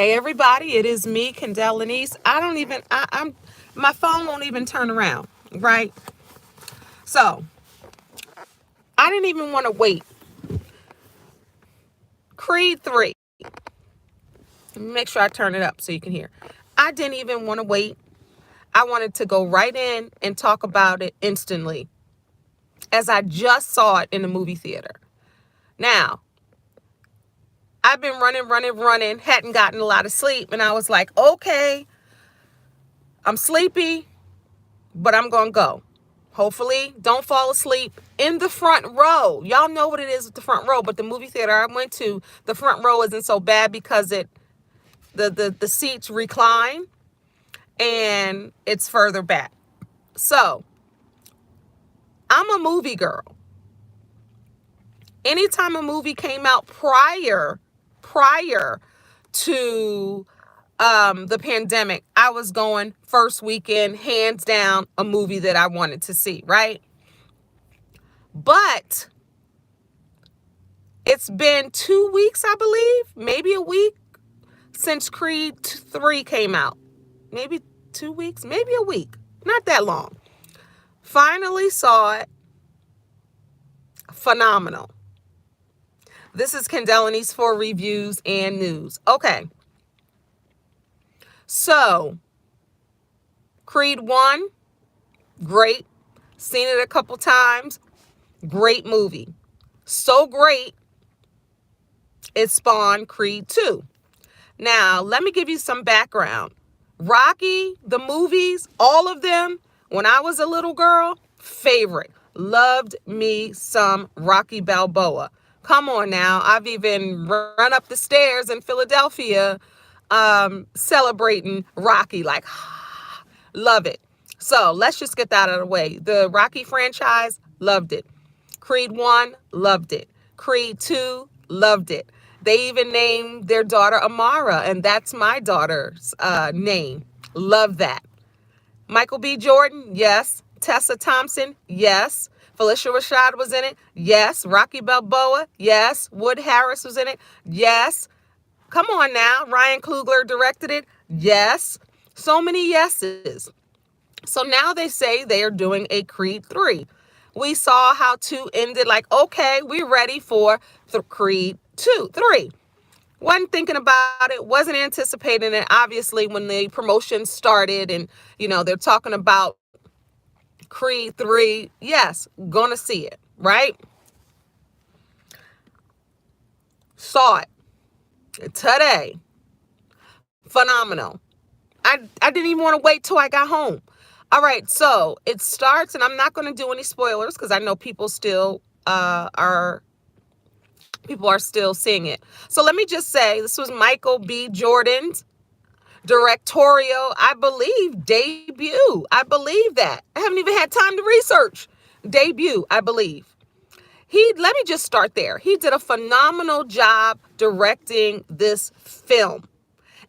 Hey everybody, it is me, Kendall Lenice. I'm my phone won't even turn around, right? So I didn't even want to wait. Creed 3. Let me make sure I turn it up so you can hear. I didn't even want to wait. I wanted to go right in and talk about it instantly as I just saw it in the movie theater. Now, I've been running, hadn't gotten a lot of sleep, and I was like, okay, I'm sleepy, but I'm going to go. Hopefully, don't fall asleep in the front row. Y'all know what it is with the front row, but the movie theater I went to, the front row isn't so bad because the seats recline and it's further back. So, I'm a movie girl. Anytime a movie came out prior to the pandemic, I was going first weekend, hands down, a movie that I wanted to see, right? But it's been 2 weeks, I believe, maybe a week since Creed 3 came out. Maybe 2 weeks, maybe a week. Not that long. Finally saw it. Phenomenal. This is Kendallini's for reviews and news. Okay. So, Creed 1, great. Seen it a couple times. Great movie. So great, it spawned Creed 2. Now, let me give you some background. Rocky, the movies, all of them, when I was a little girl, favorite. Loved me some Rocky Balboa. Come on now. I've even run up the stairs in Philadelphia celebrating Rocky. Like, love it. So let's just get that out of the way. The Rocky franchise, loved it. Creed 1, loved it. Creed 2, loved it. They even named their daughter Amara, and that's my daughter's name. Love that. Michael B. Jordan, yes. Tessa Thompson, yes. Felicia Rashad was in it, yes. Rocky Balboa, yes. Wood Harris was in it, yes. Come on now. Ryan Coogler directed it, yes. So many yeses. So now they say they are doing a Creed 3. We saw how 2 ended, like, okay, we're ready for Creed 3. Wasn't thinking about it, wasn't anticipating it. Obviously, when the promotion started and, they're talking about Creed 3, yes, gonna see it, right? Saw it today. Phenomenal. I didn't even want to wait till I got home. All right, so it starts, and I'm not going to do any spoilers because I know people are still seeing it. So let me just say, this was Michael B. Jordan's directorial, I believe, debut. I believe that. I haven't even had time to research. Debut, I believe. Let me just start there. He did a phenomenal job directing this film.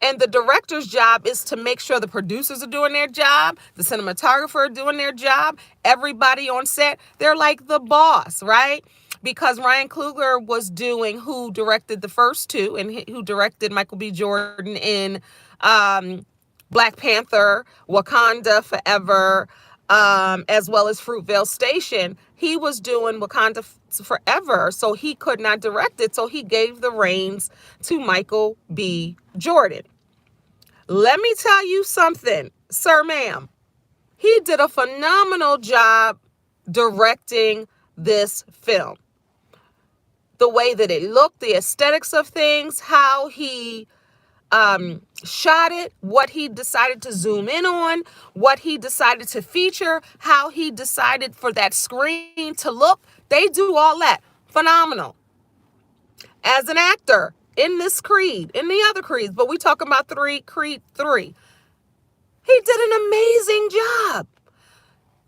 And the director's job is to make sure the producers are doing their job, the cinematographer are doing their job, everybody on set, they're like the boss, right? Because Ryan Coogler was who directed the first 2 and who directed Michael B. Jordan in Black Panther, Wakanda Forever, as well as Fruitvale Station. He was doing Wakanda Forever, so he could not direct it. So he gave the reins to Michael B. Jordan. Let me tell you something, sir, ma'am. He did a phenomenal job directing this film. The way that it looked, the aesthetics of things, how he shot it, what he decided to zoom in on, what he decided to feature, how he decided for that screen to look. They do all that. Phenomenal. As an actor in this Creed, in the other Creeds, but we talking about Creed 3. He did an amazing job.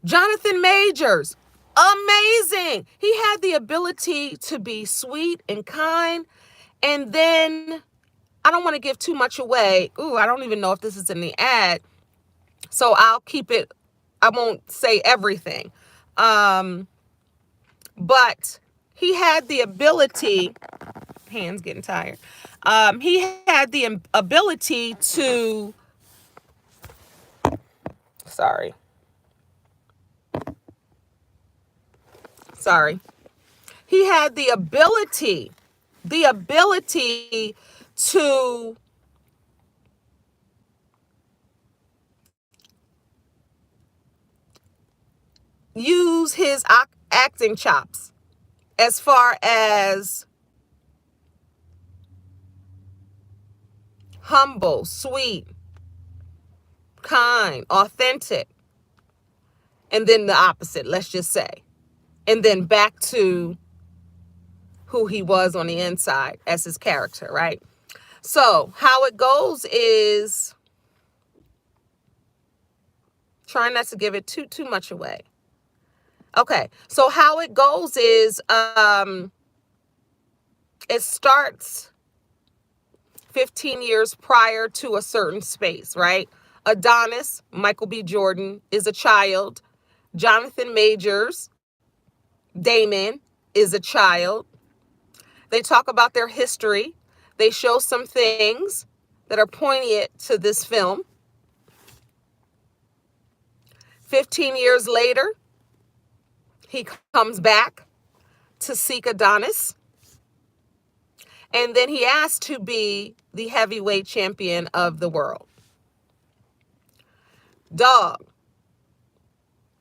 Jonathan Majors, amazing. He had the ability to be sweet and kind. And then, I don't want to give too much away. I don't even know if this is in the ad. So I'll keep it. I won't say everything. But he had the ability, hands getting tired. He had the ability to, sorry, he had the ability to use his acting chops as far as humble, sweet, kind, authentic, and then the opposite, let's just say. And then back to who he was on the inside as his character, right? So how it goes is, trying not to give it too much away. Okay, so how it goes is it starts 15 years prior to a certain space, right? Adonis, Michael B. Jordan, is a child. Jonathan Majors, Damon, is a child. They talk about their history. They show some things that are poignant to this film. 15 years later, he comes back to seek Adonis. And then he asked to be the heavyweight champion of the world. Dog,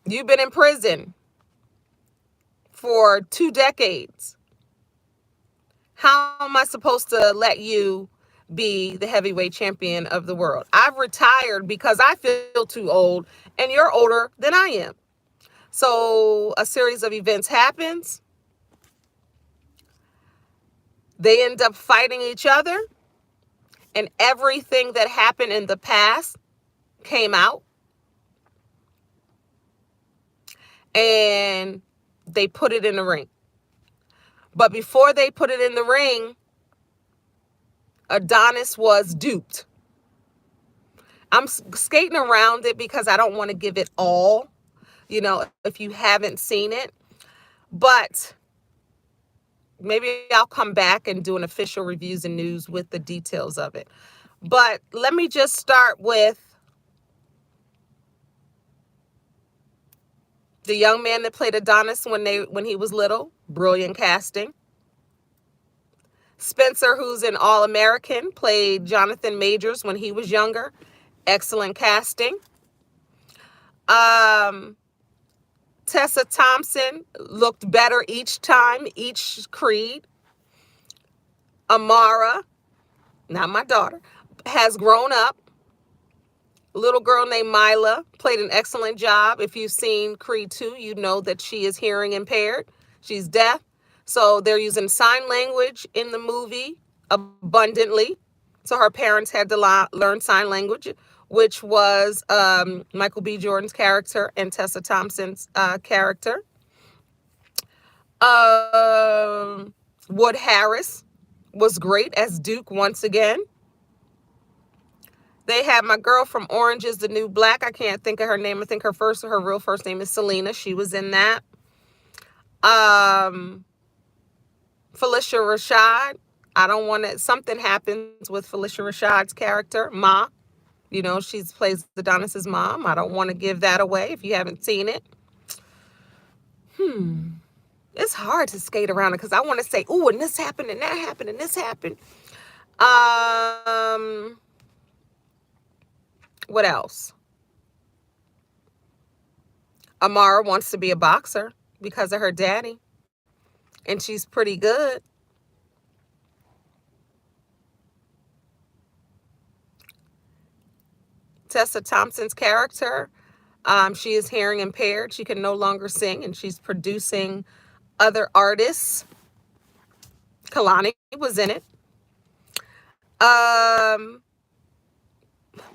you've been in prison for 2 decades. How am I supposed to let you be the heavyweight champion of the world? I've retired because I feel too old, and you're older than I am. So a series of events happens. They end up fighting each other, and everything that happened in the past came out. And they put it in the ring. But before they put it in the ring, Adonis was duped. I'm skating around it because I don't want to give it all, if you haven't seen it. But maybe I'll come back and do an official reviews and news with the details of it. But let me just start with the young man that played Adonis when he was little. Brilliant casting. Spencer, who's an All-American, played Jonathan Majors when he was younger. Excellent casting. Tessa Thompson looked better each time, each creed. Amara, not my daughter, has grown up. A little girl named Mila played an excellent job. If you've seen Creed 2, you know that she is hearing impaired. She's deaf. So they're using sign language in the movie abundantly. So her parents had to learn sign language, which was Michael B. Jordan's character and Tessa Thompson's character. Wood Harris was great as Duke once again. They had my girl from Orange is the New Black. I can't think of her name. I think her real first name is Selena. She was in that. Felicia Rashad. Something happens with Felicia Rashad's character, Ma. She plays Adonis's mom. I don't want to give that away if you haven't seen it. It's hard to skate around it because I want to say, ooh, and this happened, and that happened, and this happened. What else? Amara wants to be a boxer because of her daddy, and she's pretty good. Tessa Thompson's character, she is hearing impaired. She can no longer sing, and she's producing other artists. Kalani was in it.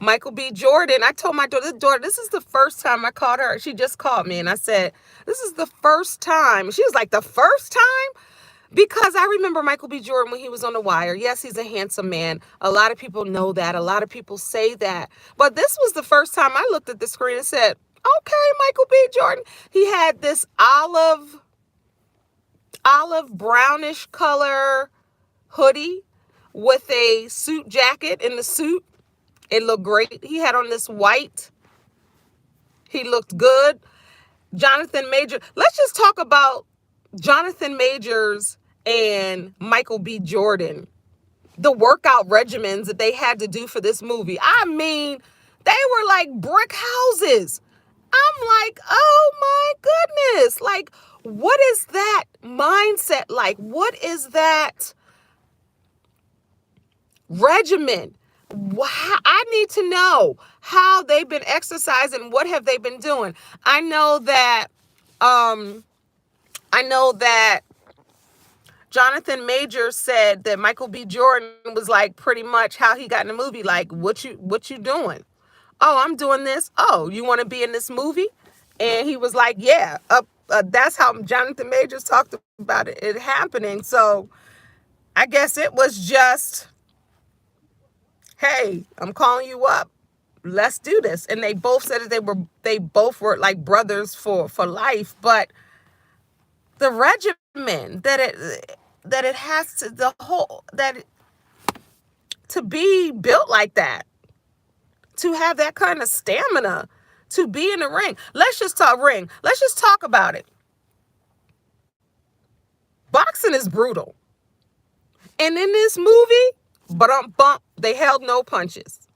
Michael B. Jordan, I told my daughter, this is the first time I called her. She just called me, and I said, this is the first time. She was like, the first time? Because I remember Michael B. Jordan when he was on The Wire. Yes, he's a handsome man. A lot of people know that. A lot of people say that. But this was the first time I looked at the screen and said, okay, Michael B. Jordan. He had this olive brownish color hoodie with a suit jacket in the suit. It looked great. He had on this white. He looked good. Jonathan Major. Let's just talk about Jonathan Majors and Michael B. Jordan. The workout regimens that they had to do for this movie. I mean, they were like brick houses. I'm like, oh my goodness. Like, what is that mindset like? What is that regimen? I need to know how they've been exercising. What have they been doing? I know that Jonathan Majors said that Michael B. Jordan was like pretty much how he got in the movie. Like, what you doing? Oh, I'm doing this. Oh, you want to be in this movie? And he was like, yeah. That's how Jonathan Majors talked about it happening. So I guess it was just, hey, I'm calling you up. Let's do this. And they both said that they both were like brothers for life. But the regimen that it has to, the whole, to be built like that, to have that kind of stamina, to be in the ring. Let's just talk ring. Let's just talk about it. Boxing is brutal. And in this movie, they held no punches.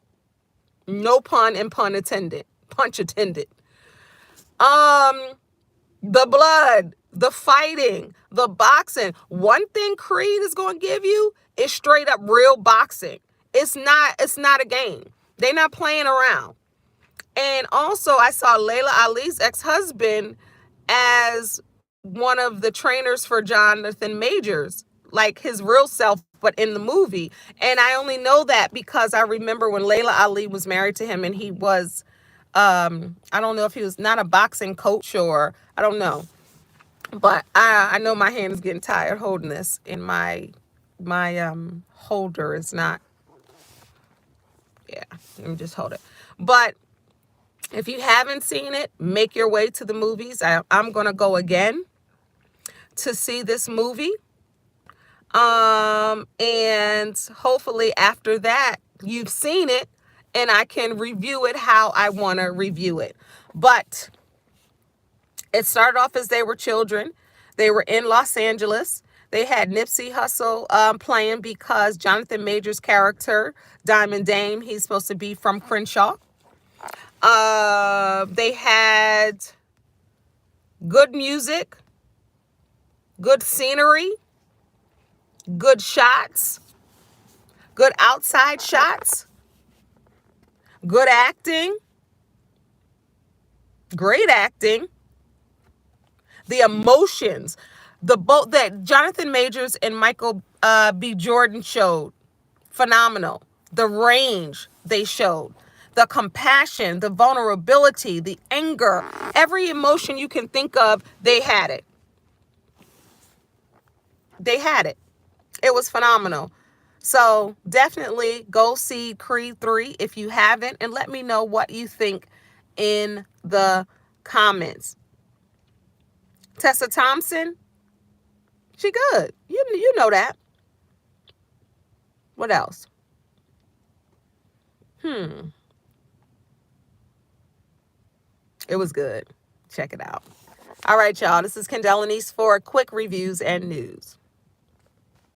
No pun and pun intended. Punch attended. The blood, the fighting, the boxing. One thing Creed is going to give you is straight up real boxing. It's not a game. They're not playing around. And also I saw Layla Ali's ex-husband as one of the trainers for Jonathan Majors, like his real self, but in the movie. And I only know that because I remember when Layla Ali was married to him and he was, I don't know if he was not a boxing coach or I don't know. But I know my hand is getting tired holding this, and my holder is not. Yeah, let me just hold it. But if you haven't seen it, make your way to the movies. I'm gonna go again to see this movie. And hopefully after that you've seen it and I can review it how I want to review it. But it started off as they were children. They were in Los Angeles. They had Nipsey Hussle playing because Jonathan Majors' character, Diamond Dame, he's supposed to be from Crenshaw. They had good music, good scenery, good shots, good outside shots, good acting, great acting. The emotions, the both that Jonathan Majors and Michael B. Jordan showed, phenomenal. The range they showed, the compassion, the vulnerability, the anger, every emotion you can think of, they had it. They had it. It was phenomenal. So definitely go see Creed 3 if you haven't, and let me know what you think in the comments. Tessa Thompson, she good. You know that. What else? It was good. Check it out. All right, y'all. This is Lenice for quick reviews and news.